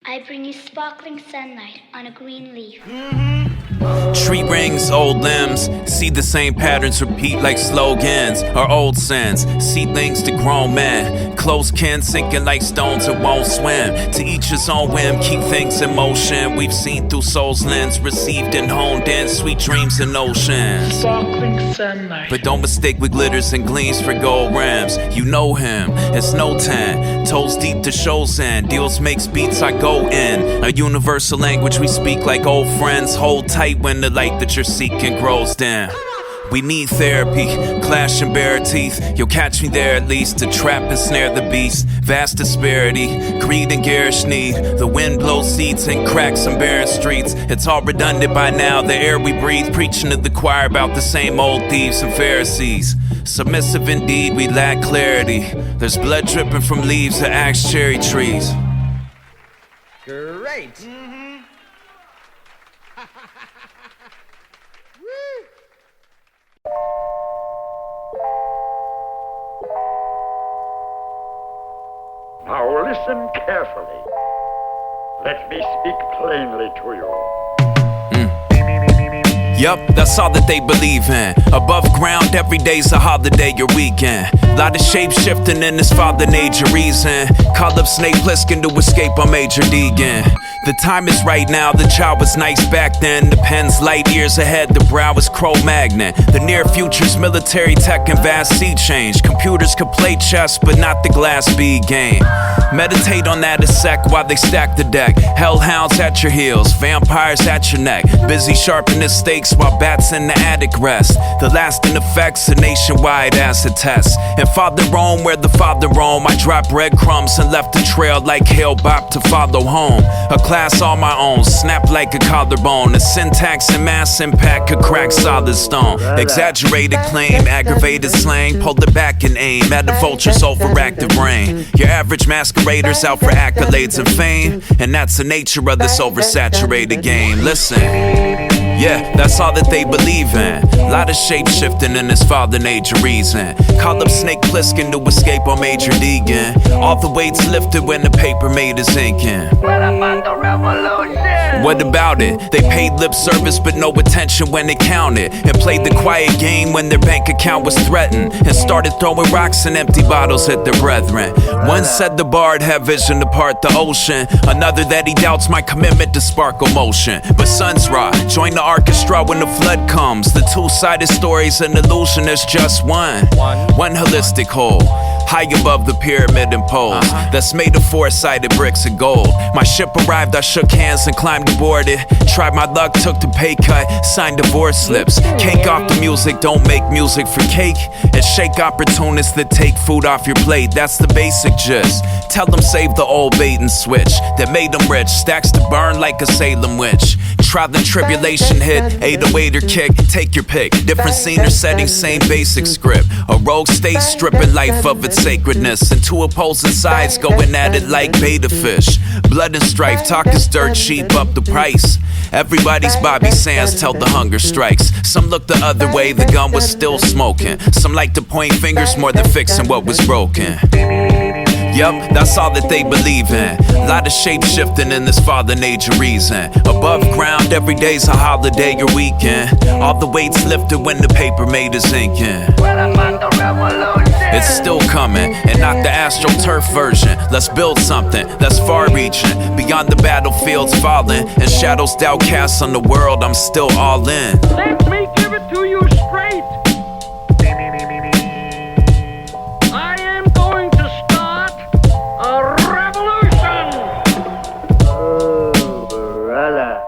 I bring you sparkling sunlight on a green leaf. Tree rings, old limbs, see the same patterns repeat like slogans or old sins. Seedlings to grown men, close kin sinking like stones that won't swim. To each his own whim, keep things in motion. We've seen through soul's lens, received and honed in sweet dreams and oceans. Sparkling sunlight. But don't mistake with glitters and gleams for gold rims. You know him, it's no 10. Toes deep to show's end. Dealz makes beats I go in. A universal language we speak like old friends. Hold tight when the light that you're seeking grows dim. We need therapy, clash and bare teeth. You'll catch me there at least to trap and snare the beast. Vast disparity, greed and garish need. The wind blows seeds and cracks some barren streets. It's all redundant by now, the air we breathe. Preaching to the choir about the same old thieves and Pharisees. Submissive indeed, we lack clarity. There's blood dripping from leaves that axe cherry trees. Great! Now listen carefully. Let me speak plainly to you. Yup, that's all that they believe in. Above ground, every day's a holiday, your weekend. Lot of shape shifting in this father nature reason. Call up Snake Plissken to escape on Major Deegan. The time is right now, the child was nice back then. The pen's light years ahead, the brow is Cro-Magnon. The near future's military tech and vast sea change. Computers could play chess, but not the glass bead game. Meditate on that a sec while they stack the deck. Hellhounds at your heels, vampires at your neck. Busy sharpening stakes while bats in the attic rest. The lasting effects are nationwide as a test. And Father Rome, where the father roam, I dropped breadcrumbs and left a trail like Hail Bop to follow home. A class all my own, snap like a collarbone. The syntax and mass impact could crack solid stone. Exaggerated claim, aggravated slang, pull it back and aim at the vulture's overactive brain. Your average masquerader's out for accolades and fame, and that's the nature of this oversaturated game. Listen. Yeah, that's all that they believe in. Lot of shape shifting in this father nature reason. Call up Snake Plissken to escape on Major Deegan. All the weights lifted when the paper made is inking. What about the revolution? What about it? They paid lip service but no attention when it counted. And played the quiet game when their bank account was threatened. And started throwing rocks and empty bottles at their brethren. One said the bard had vision to part the ocean. Another that he doubts my commitment to sparkle motion. But Sun's Ra, join the orchestra when the flood comes. The two-sided story's an illusion, there's just one. One holistic whole, high above the pyramid and poles. That's made of four-sided bricks of gold. My ship arrived, I shook hands and climbed aboard it. Tried my luck, took the pay cut, signed divorce slips. Cake off the music, don't make music for cake. And shake opportunists that take food off your plate, that's the basic gist. Tell them save the old bait and switch that made them rich. Stacks to burn like a Salem witch. Try the tribulation hit, 808 or kick, take your pick. Different scene or setting, same basic script. A rogue state stripping life of its sacredness. And two opposing sides going at it like beta fish. Blood and strife, talk is dirt cheap, up the price. Everybody's Bobby Sands till the hunger strikes. Some look the other way, the gun was still smoking. Some like to point fingers more than fixing what was broken. Yup, that's all that they believe in. Lot of shape shifting in this father nature reason. Above ground, every day's a holiday, your weekend. All the weights lifted when the paper made is inking. What about the revolution? It's still coming, and not the AstroTurf version. Let's build something that's far-reaching, beyond the battlefield's falling, and shadows doubt cast on the world. I'm still all in. Let me give it to you straight. I am going to start a revolution. Oh, brother.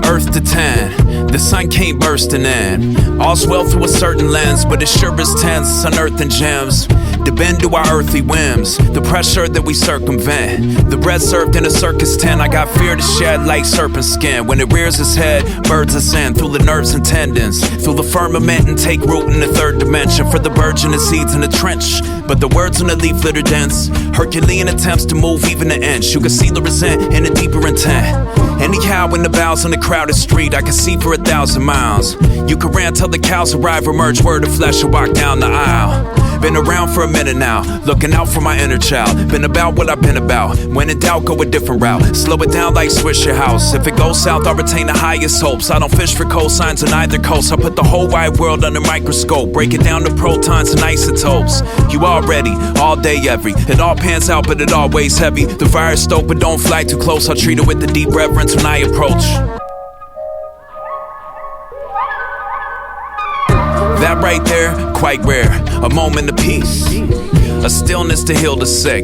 Earth to 10, the sun came bursting in. All's well through a certain lens, but it sure is tense, unearthing gems. to bend to our earthly whims, the pressure that we circumvent. The bread served in a circus tent, I got fear to shed like serpent skin. When it rears its head, birds ascend through the nerves and tendons, through the firmament and take root in the third dimension. For the burgeoning seeds in the trench, but the words on the leaflet are dense. Herculean attempts to move even an inch. You can see the resent in a deeper intent. Anyhow, in the boughs on the crowded street, I can see for 1,000 miles. You can rant till the cows arrive or merge word of flesh or walk down the aisle. Been around for a minute now, looking out for my inner child. Been about what I've been about. When in doubt, go a different route. Slow it down like Swish your house. If it goes south, I'll retain the highest hopes. I don't fish for cosigns on either coast. I put the whole wide world under microscope, break it down to protons and isotopes. You all ready, all day every. It all pans out, but it all weighs heavy. The fire's stoked, but don't fly too close. I'll treat it with the deep reverence when I approach. That right there, quite rare, a moment of peace, a stillness to heal the sick,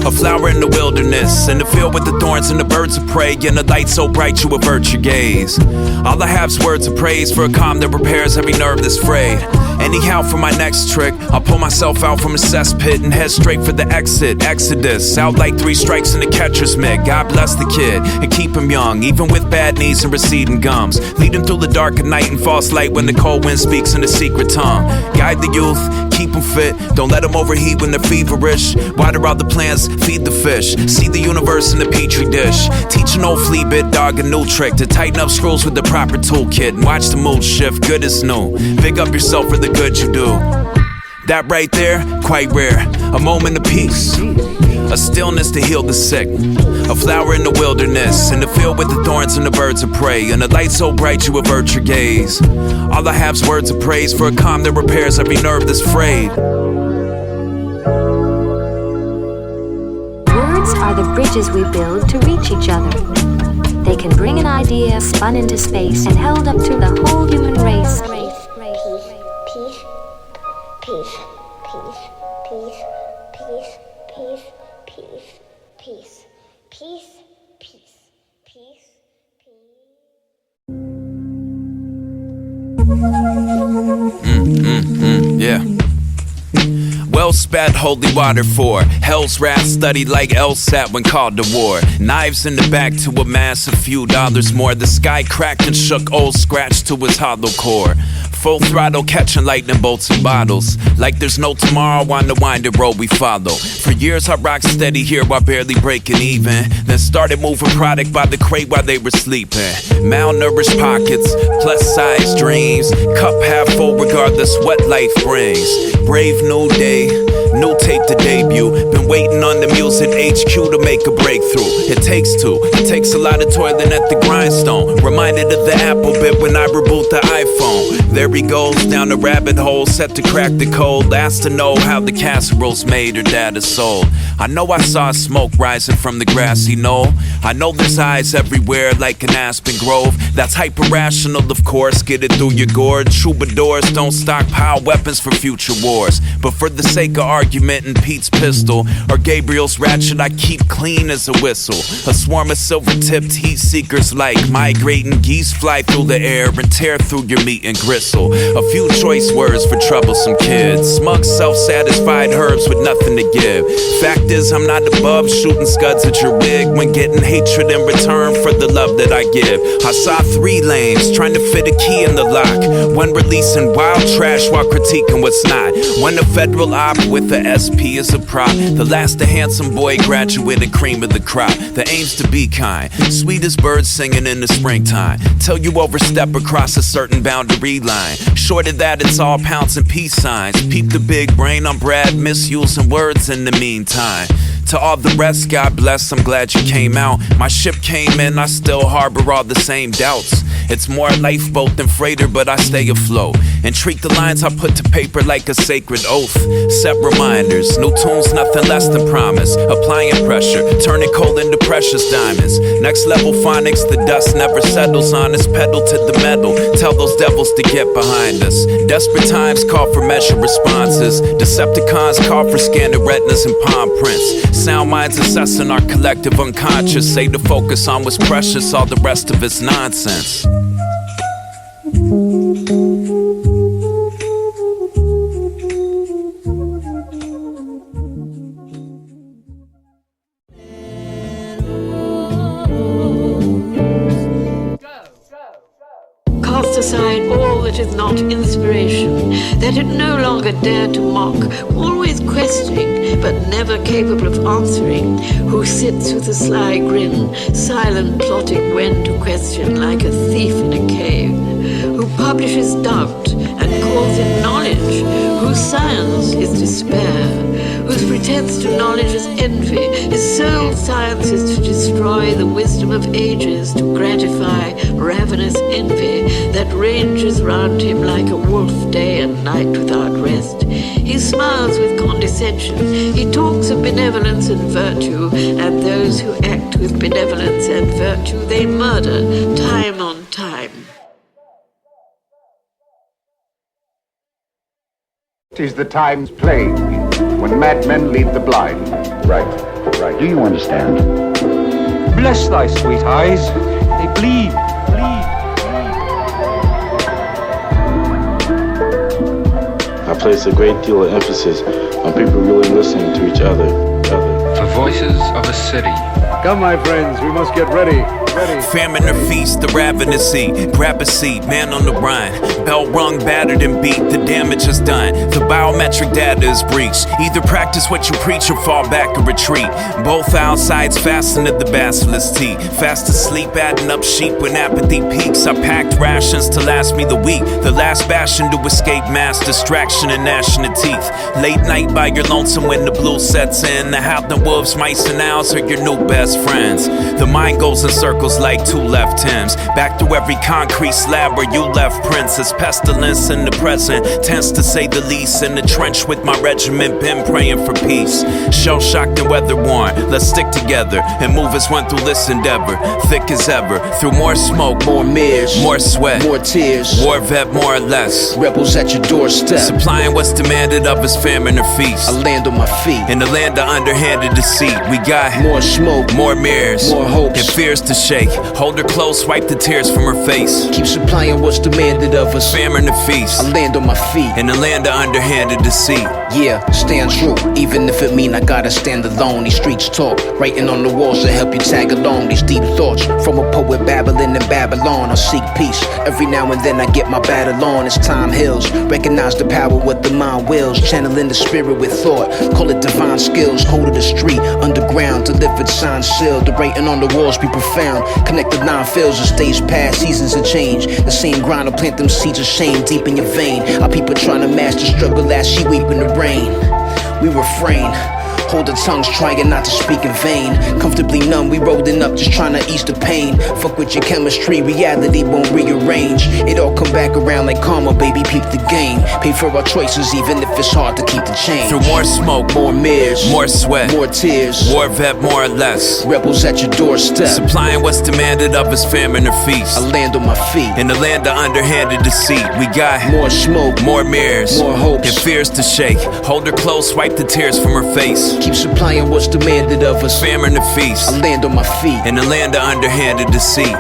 a flower in the wilderness, in the field with the thorns and the birds of prey, and the light so bright you avert your gaze. All I have's words of praise for a calm that repairs every nerve that's frayed. Anyhow, for my next trick, I'll pull myself out from a cesspit and head straight for the exit. Exodus, out like 3 strikes in the catcher's mitt. God bless the kid and keep him young, even with bad knees and receding gums. Lead him through the dark of night and false light when the cold wind speaks in the secret tongue. Guide the youth, keep them fit, don't let them overheat when they're feverish. Water all the plants, feed the fish, see the universe in a petri dish. Teach an old flea bit dog a new trick to tighten up screws with the proper toolkit and watch the mood shift, good as new. Big up yourself for the good you do. That right there, quite rare, a moment of peace, a stillness to heal the sick, a flower in the wilderness, in the field with the thorns and the birds of prey, and a light so bright you avert your gaze. All I have's words of praise for a calm that repairs every nerve that's frayed. Words are the bridges we build to reach each other. They can bring an idea spun into space and held up to the whole human race. Peace, peace, peace, peace, peace, peace, peace, peace, peace, peace, peace. Yeah. Well spat holy water for hell's wrath, studied like LSAT when called to war. Knives in the back to amass a few dollars more. The sky cracked and shook old Scratch to his hollow core. Full throttle catching lightning bolts and bottles, like there's no tomorrow on the winding road we follow. For years I rocked steady here while barely breaking even, then started moving product by the crate while they were sleeping. Malnourished pockets, plus size dreams, cup half full regardless what life brings. Brave new day, new tape to debut. Been waiting on the music HQ to make a breakthrough. It takes a lot of toiling at the grindstone. Reminded of the Apple bit when I reboot the iPhone. There he goes down the rabbit hole, set to crack the code. Asked to know how the casserole's made or data sold. I know I saw smoke rising from the grassy knoll. I know there's eyes everywhere like an aspen grove. That's hyper rational, of course. Get it through your gorge. Troubadours don't stockpile weapons for future wars, but for the sake of argument in Pete's pistol or Gabriel's ratchet, I keep clean as a whistle. A swarm of silver-tipped heat seekers like migrating geese fly through the air and tear through your meat and gristle. A few choice words for troublesome kids. Smug, self-satisfied herbs with nothing to give. Fact is, I'm not above shooting scuds at your wig when getting hatred in return for the love that I give. I saw 3 lanes trying to fit a key in the lock. One releasing wild trash while critiquing what's not. One a federal op with the SP as a prop. The last a handsome boy graduated cream of the crop. The aim's to be kind, sweet as birds singing in the springtime. Till you overstep across a certain boundary line. Short of that, it's all pounds and peace signs. Peep the big brain on Brad, misusing words in the meantime. To all the rest, God bless, I'm glad you came out. My ship came in, I still harbor all the same doubts. It's more lifeboat than freighter, but I stay afloat and treat the lines I put to paper like a sacred oath. Set reminders, new tunes, nothing less than promise. Applying pressure, turning coal into precious diamonds. Next level phonics, the dust never settles on us. Pedal to the metal, tell those devils to get behind us. Desperate times call for measured responses. Decepticons call for scanning retinas and palm prints. Sound minds assessing our collective unconscious. Say to focus on what's precious, all the rest of it's nonsense. that is not inspiration, that it no longer dared to mock, always questioning, but never capable of answering, who sits with a sly grin, silent plotting when to question like a thief in a cave, who publishes doubt and calls it knowledge, whose science is despair, whose pretense to knowledge is envy, his sole science is to destroy the wisdom of ages, to gratify ravenous envy that ranges round him like a wolf day and night without rest. He smiles with condescension, he talks of benevolence and virtue, and those who act with benevolence and virtue they murder time on time. 'Tis the time's plague, when madmen lead the blind. Right. Do you understand? Bless thy sweet eyes. They bleed. I place a great deal of emphasis on people really listening to each other. The voices of a city. Come, my friends, we must get ready. Famine or feast, the ravenous eat. Grab a seat, man on the run. Bell rung, battered and beat, the damage is done. The biometric data is breached. Either practice what you preach or fall back or retreat. Both outsides fasten to the basilisk teeth. Fast asleep, adding up sheep when apathy peaks. I packed rations to last me the week. The last bastion to escape mass distraction and gnashing of teeth. Late night by your lonesome when the blue sets in. The howling wolves, mice and owls are your new best friends. The mind goes in circles like two left Tims. Back to every concrete slab where you left prints. As pestilence in the present tends to say the least. In the trench with my regiment, been praying for peace. Shell-shocked and weather-worn, let's stick together and move as one through this endeavor. Thick as ever, through more smoke, more mirrors, more sweat, more tears, war vet more or less. Rebels at your doorstep, supplying what's demanded of us, famine or feast. I land on my feet, in the land of underhanded deceit. We got more smoke, more mirrors, more hopes, and fears to shake. Hold her close, wipe the tears from her face. Keep supplying what's demanded of us, famine or feast. I land on my feet, in the land of underhanded deceit. Yeah, stand true, even if it mean I gotta stand alone. These streets talk, writing on the walls to help you tag along. These deep thoughts from a poet babbling in Babylon. I seek peace, every now and then I get my battle on. As time heals, recognize the power what the mind wills. Channeling the spirit with thought, call it divine skills. Hold of the street, underground, delivered signs sealed. The writing on the walls be profound. Connect the nine fields of stage past, seasons of change. The same grind to plant them seeds of shame deep in your vein. Our people trying to master struggle as she weep in the rain. We refrain, hold our tongues trying not to speak in vain. Comfortably numb, we rolling up just trying to ease the pain. Fuck with your chemistry, reality won't rearrange. It all come back around like karma, baby, peep the game. Pay for our choices even if it's hard to keep the change. Through more smoke, more mirrors, more sweat, more tears, war vet more or less. Rebels at your doorstep, supplying what's demanded of us, famine or feast. I land on my feet, in the land of underhanded deceit. We got more smoke, more mirrors, more hopes, and fears to shake. Hold her close, wipe the tears from her face. Keep supplying what's demanded of us, famine or feast. I land on my feet, in the land of underhanded deceit.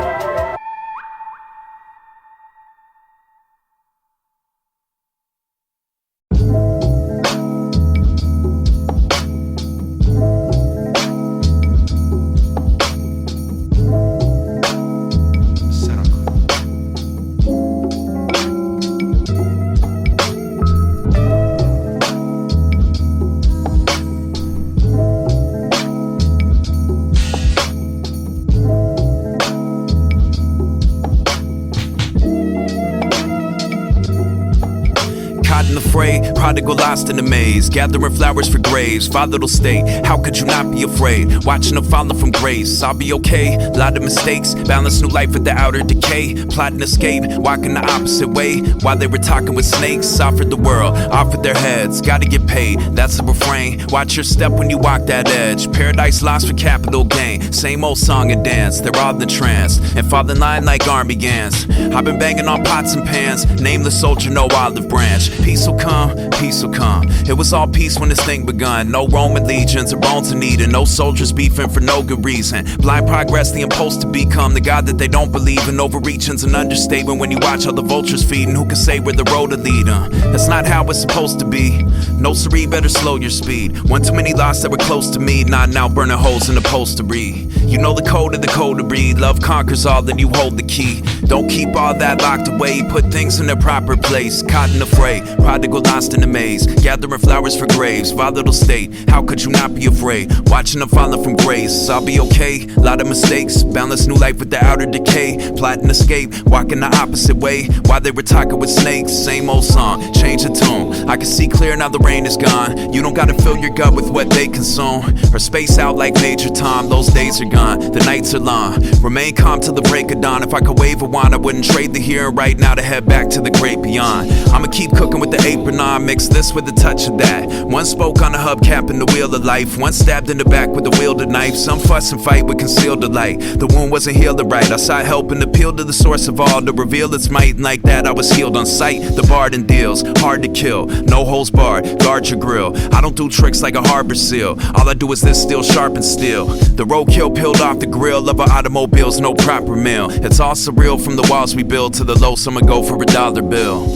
In the fray, prodigal lost in the maze, gathering flowers for graves. Father'll stay, how could you not be afraid? Watching them follow from grace, I'll be okay. Lot of mistakes, balance new life with the outer decay. Plotting escape, walking the opposite way. While they were talking with snakes, offered the world, offered their heads. Gotta get paid, that's the refrain. Watch your step when you walk that edge. Paradise lost for capital gain. Same old song and dance, they're all the trance. And fall in line like army gans. I've been banging on pots and pans. Nameless soldier, no olive branch. Peace will come, peace will come. It was all peace when this thing begun. No Roman legions or bones in need, and no soldiers beefing for no good reason. Blind progress, the impulse to become the God that they don't believe in. Overreaching's an understatement when you watch all the vultures feeding. Who can say where the road to lead them? That's not how it's supposed to be. No siree, better slow your speed. One too many lost that were close to me, nodding out, burning holes in the post to read. You know the code of the code to read. Love conquers all, then you hold the key. Don't keep all that locked away. Put things in their proper place. Caught in the fray, prodigal lost in the maze. Gathering flowers for graves, volatile state. How could you not be afraid? Watching them falling from grace. I'll be okay, lot of mistakes. Balance new life with the outer decay. Plotting escape, walking the opposite way. While they were talking with snakes. Same old song, change the tune. I can see clear now the rain is gone. You don't gotta fill your gut with what they consume. Or space out like Major Tom. Those days are gone, the nights are long. Remain calm till the break of dawn. If I could wave a wand, I wouldn't trade the here and right now to head back to the great beyond. I'ma keep cooking with the apron on. Mix this with a touch of that. One spoke on the hubcap and the wheel of life. One stabbed in the back with a wielded knife. Some fuss and fight with concealed delight. The wound wasn't healed right. I sought help and appealed to the source of all to reveal its might. And like that I was healed on sight. The bard and deals, hard to kill. No holes barred, guard your grill. I don't do tricks like a harbor seal. All I do is this steel sharp and steel. The roadkill peeled off the grill of our automobiles, no proper meal. It's all surreal from the walls we build to the low some would go for a dollar bill.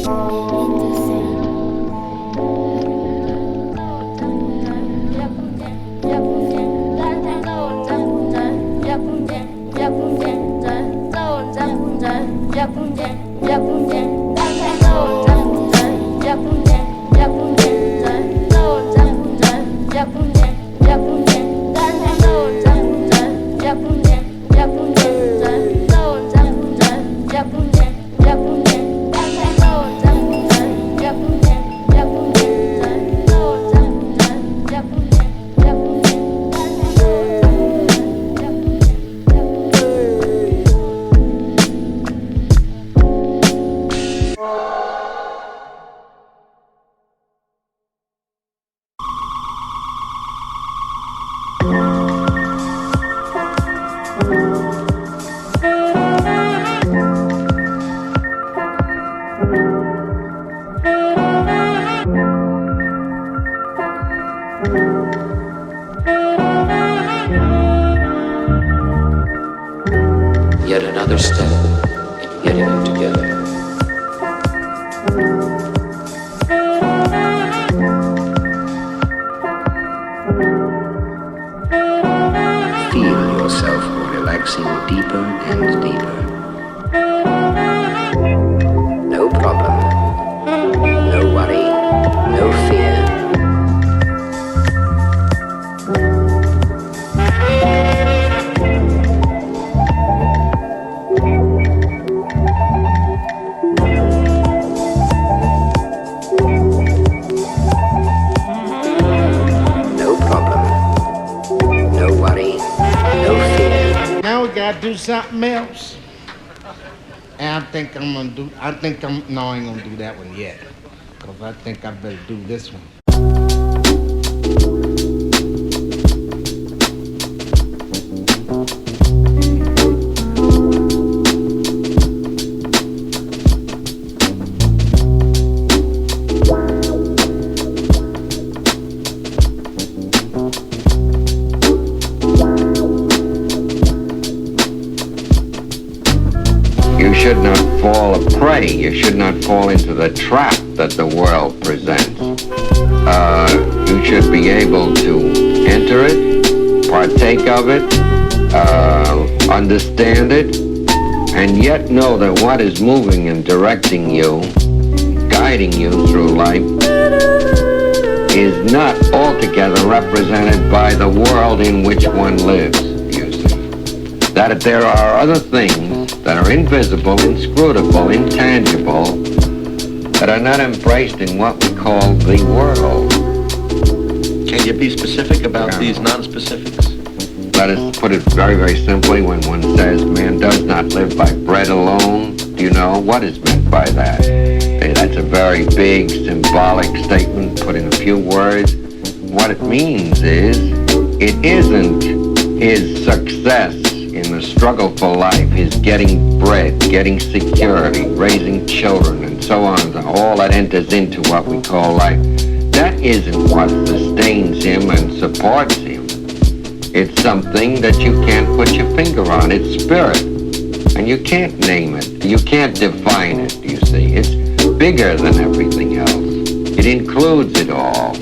Yet another step in getting it together. Feel yourself relaxing deeper and deeper. No problem, no worry, no fear. Gotta do something else. And I ain't gonna do that one yet. Because I think I better do this one. You should not fall a prey. You should not fall into the trap that the world presents. You should be able to enter it, partake of it, understand it, and yet know that what is moving and directing you, guiding you through life, is not altogether represented by the world in which one lives, you see. That there are other things that are invisible, inscrutable, intangible, that are not embraced in what we call the world. Can you be specific about these non-specifics? Let us put it very, very simply. When one says man does not live by bread alone, do you know what is meant by that? That's a very big symbolic statement put in a few words. What it means is, it isn't his success in the struggle for life, his getting bread, getting security, raising children, and so on, all that enters into what we call life. That isn't what sustains him and supports him. It's something that you can't put your finger on. It's spirit. And you can't name it. You can't define it, you see. It's bigger than everything else. It includes it all.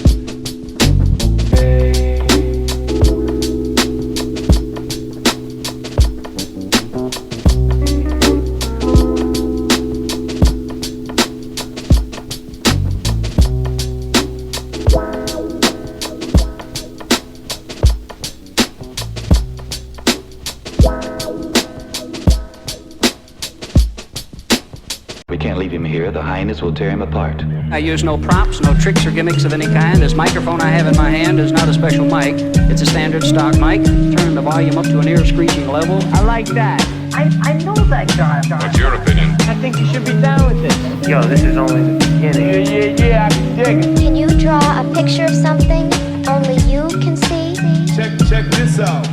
We can't leave him here. The hyenas will tear him apart. I use no props, no tricks or gimmicks of any kind. This microphone I have in my hand is not a special mic. It's a standard stock mic. Turn the volume up to an ear-screeching level. I like that. I know that guy. What's your opinion? I think you should be down with this. Yo, this is only the beginning. Yeah, I can dig it. Can you draw a picture of something only you can see? Check this out.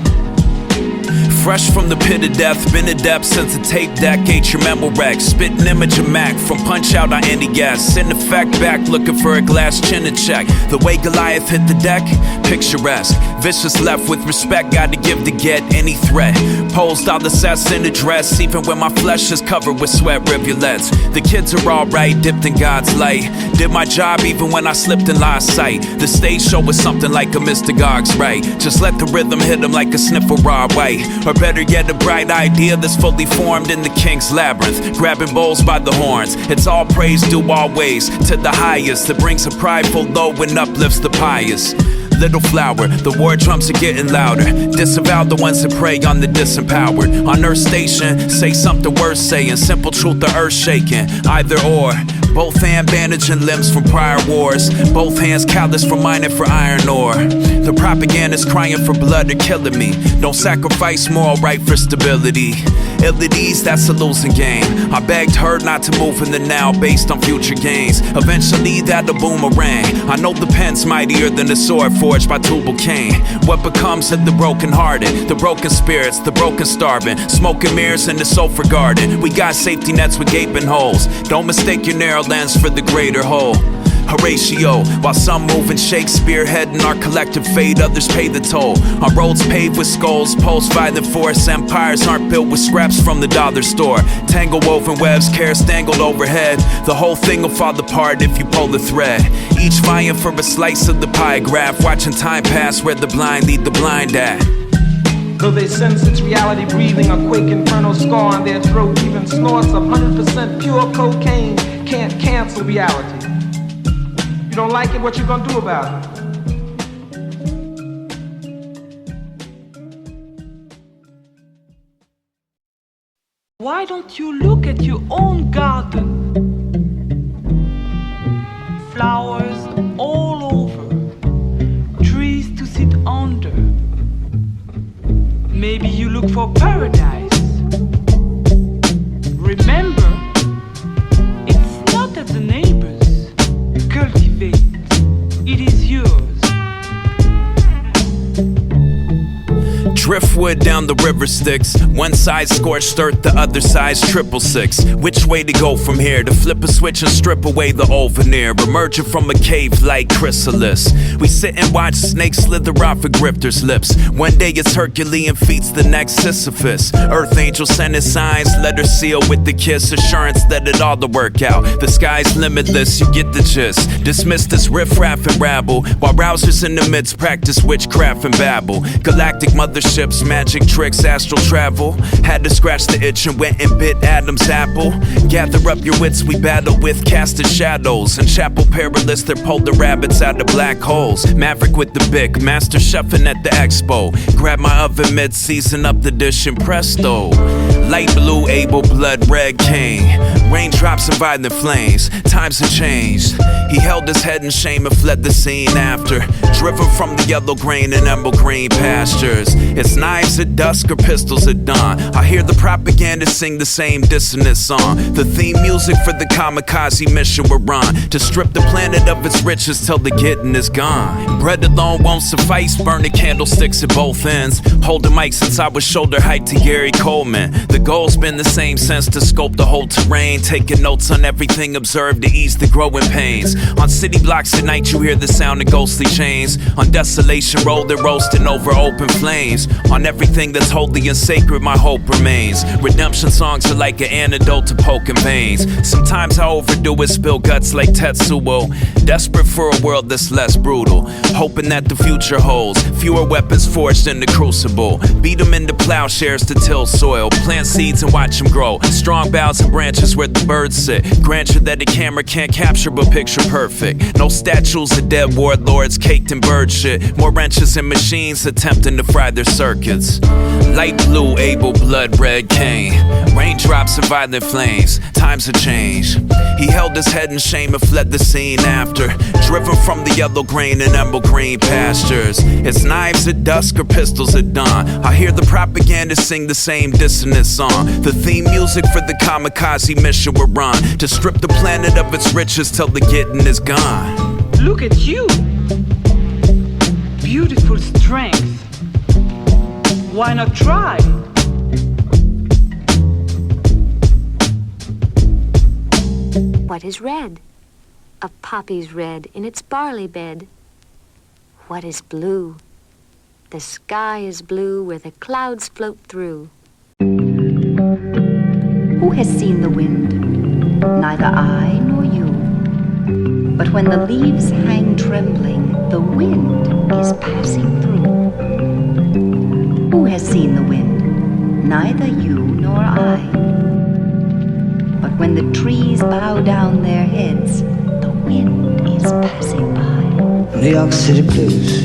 Fresh from the pit of death, been adept since the tape deck, ate your Memorex. Spit an image of Mac, from punch out on any gas. In effect, back looking for a glass chin to check. The way Goliath hit the deck, picturesque. Vicious left with respect, got to give to get any threat. Posed all the sets in the dress, even when my flesh is covered with sweat rivulets. The kids are alright, dipped in God's light. Did my job even when I slipped and lost sight. The stage show was something like a Mr. Gog's right. Just let the rhythm hit him like a sniff of raw white. Or better yet, a bright idea that's fully formed in the king's labyrinth. Grabbing bulls by the horns. It's all praise due always to the highest, that brings a prideful low and uplifts the pious. Little flower, the war drums are getting louder. Disavow the ones that prey on the disempowered. On Earth Station, say something worth saying. Simple truth, the earth shaking. Either or. Both hand bandaging limbs from prior wars. Both hands callous from mining for iron ore. The propaganda's crying for blood, they're killing me. Don't sacrifice moral right for stability. Ill at ease, that's a losing game. I begged her not to move in the now based on future gains. Eventually that'll boomerang. I know the pen's mightier than the sword forged by Tubal Cain. What becomes of the broken hearted, the broken spirits, the broken starving, smoking mirrors in the sulfur garden. We got safety nets with gaping holes. Don't mistake your narrow lens for the greater whole. Horatio, while some move and shake, spearheading our collective fate, others pay the toll. On roads paved with skulls, post-violent force, empires aren't built with scraps from the dollar store. Tangle woven webs, care stangled overhead. The whole thing will fall apart if you pull the thread. Each vying for a slice of the pie graph, watching time pass where the blind lead the blind at. Though they sense its reality, breathing a quake infernal scar on their throat, even snorts of 100% pure cocaine can't cancel reality. You don't like it, what you gonna do about it? Why don't you look at your own garden? Flowers all over, trees to sit under. Maybe you look for paradise. Remember, it's not that the neighbors cultivate, it is yours. Driftwood down the river Styx. One side scorched earth, the other side's 666. Which way to go from here? To flip a switch and strip away the old veneer. Emerging from a cave like chrysalis. We sit and watch snakes slither off a grifter's lips. One day it's Herculean feats, the next Sisyphus. Earth angel sending signs, letter seal with the kiss. Assurance that it all to work out. The sky's limitless, you get the gist. Dismiss this riff-raff and rabble, while rousers in the midst practice witchcraft and babble. Galactic motherships, magic tricks, astral travel. Had to scratch the itch and went and bit Adam's apple. Gather up your wits, we battle with casted shadows. In chapel perilous, they're pulled the rabbits out of black holes. Maverick with the bick, master chefing at the expo. Grab my oven mitt, season up the dish and presto. Light blue, Abel, blood red Cain. Raindrops and violent flames, times have changed. He held his head in shame and fled the scene after. Driven from the yellow grain and emerald green pastures. It's knives at dusk or pistols at dawn. I hear the propaganda sing the same dissonant song. The theme music for the kamikaze mission we're on, to strip the planet of its riches till the getting is gone. Bread alone won't suffice, burning candlesticks at both ends. Hold the mic since I was shoulder height to Gary Coleman. The goal's been the same since, to scope the whole terrain, taking notes on everything observed to ease the growing pains. On city blocks at night you hear the sound of ghostly chains. On Desolation Road they're roasting over open flames. On everything that's holy and sacred my hope remains. Redemption songs are like an antidote to poking veins. Sometimes I overdo it, spill guts like Tetsuo. Desperate for a world that's less brutal, hoping that the future holds fewer weapons forged in the crucible. Beat them into plowshares to till soil, plant seeds and watch them grow. Strong boughs and branches where the birds sit. Grant you that a camera can't capture but picture perfect. No statues of dead warlords caked in bird shit. More wrenches and machines attempting to fry their circuits. Light blue Abel, blood red Cain. Raindrops and violent flames. Times have changed. He held his head in shame and fled the scene after, driven from the yellow grain and emerald green pastures. It's knives at dusk or pistols at dawn. I hear the propaganda sing the same dissonant song. The theme music for the kamikaze mission we're on, to strip the planet of its riches till the getting is gone. Look at you! Beautiful strength. Why not try? What is red? A poppy's red in its barley bed. What is blue? The sky is blue where the clouds float through. Who has seen the wind? Neither I nor you. But when the leaves hang trembling, the wind is passing through. Who has seen the wind? Neither you nor I. But when the trees bow down their heads, the wind is passing by. New York City blues.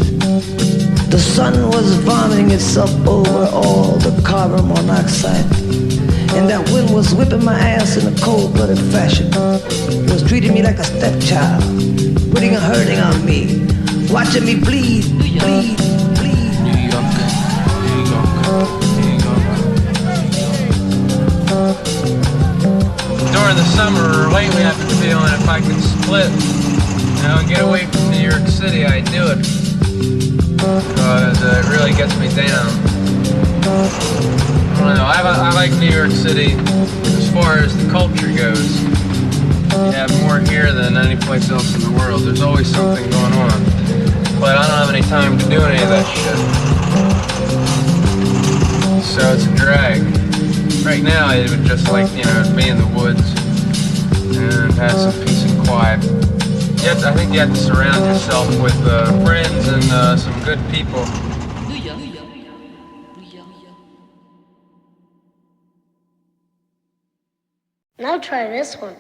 The sun was vomiting itself over all the carbon monoxide, and that wind was whipping my ass in a cold-blooded fashion. It was treating me like a stepchild, putting a hurting on me, watching me bleed, bleed, bleed. New York, New York, New York. During the summer, lately I've been feeling if I could split, and get away from New York City, I'd do it. Because it really gets me down. I don't know, I like New York City as far as the culture goes. You have more here than any place else in the world. There's always something going on. But I don't have any time to do any of that shit. So it's a drag. Right now I would just like, be in the woods and have some peace and quiet. I think you have to surround yourself with friends and some good people. Now try this one.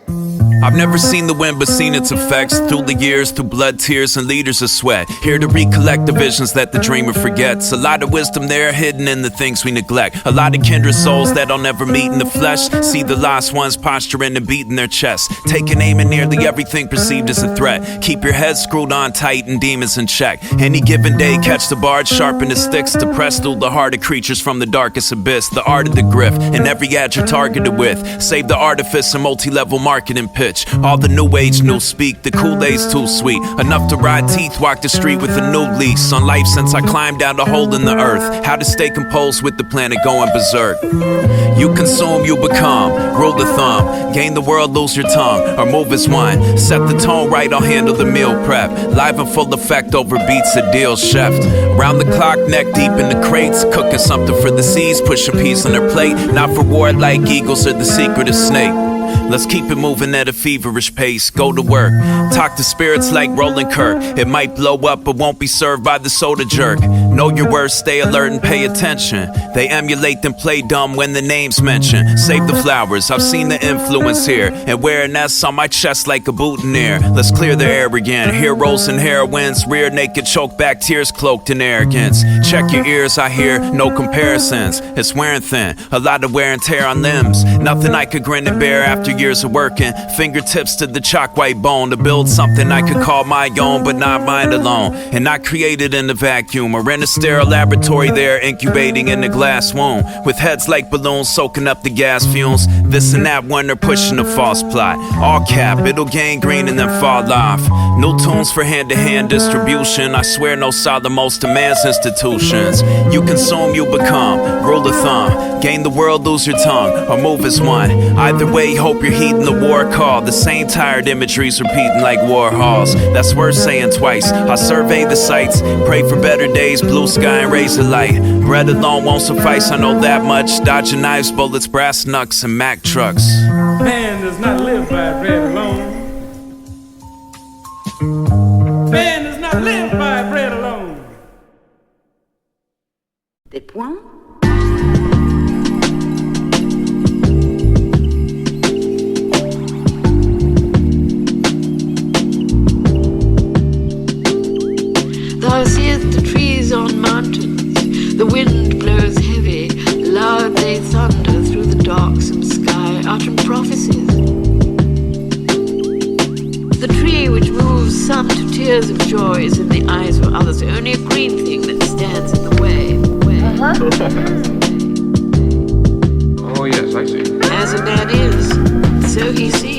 I've never seen the wind but seen its effects through the years, through blood, tears, and liters of sweat. Here to recollect the visions that the dreamer forgets. A lot of wisdom there hidden in the things we neglect. A lot of kindred souls that I'll never meet in the flesh. See the lost ones posturing and beating their chests, taking aim at nearly everything perceived as a threat. Keep your head screwed on tight and demons in check. Any given day catch the bard, sharpen the sticks to press through the heart of creatures from the darkest abyss. The art of the grift and every ad you're targeted with. Save the artifice and multi-level marketing pitch. All the new age, new speak, the Kool-Aid's too sweet. Enough to ride teeth, walk the street with a new lease on life since I climbed out a hole in the earth. How to stay composed with the planet going berserk. You consume, you become, rule the thumb. Gain the world, lose your tongue, or move as one. Set the tone right, I'll handle the meal prep. Live in full effect over beats at Dealz chef. Round the clock, neck deep in the crates. Cooking something for the seas, push a piece on their plate. Not for war like eagles or the secret of snake. Let's keep it moving at a feverish pace. Go to work, talk to spirits like Roland Kirk. It might blow up but won't be served by the soda jerk. Know your worth, stay alert and pay attention. They emulate then play dumb when the name's mentioned. Save the flowers, I've seen the influence here. And wearing S on my chest like a boutonniere. Let's clear the air again. Heroes and heroines, rear naked, choke back tears cloaked in arrogance. Check your ears, I hear no comparisons. It's wearing thin, a lot of wear and tear on limbs. Nothing I could grin and bear after after years of working, fingertips to the chalk white bone to build something I could call my own, but not mine alone. And not created in a vacuum or in a sterile laboratory there, incubating in a glass womb with heads like balloons soaking up the gas fumes. This and that when they're pushing a false plot. All cap, it'll gain green and then fall off. New tunes for hand-to-hand distribution. I swear no solid most demands institutions. You consume, you become. Rule of thumb. Gain the world, lose your tongue, or move as one. Either way, hope you're heeding the war call. The same tired imagery's repeating like war halls. That's worth saying twice. I survey the sights, pray for better days, blue sky and raise the light. Bread alone won't suffice, I know that much. Dodging knives, bullets, brass knucks, and Mack trucks. Man does not live by bread alone. Man does not live by bread alone. Des points. Thou seest the trees on mountains, the wind blows heavy, loud they thunder through the darksome sky, uttering prophecies. The tree which moves some to tears of joy is in the eyes of others only a green thing that stands in the way. Oh yes, I see. As a man is, so he sees.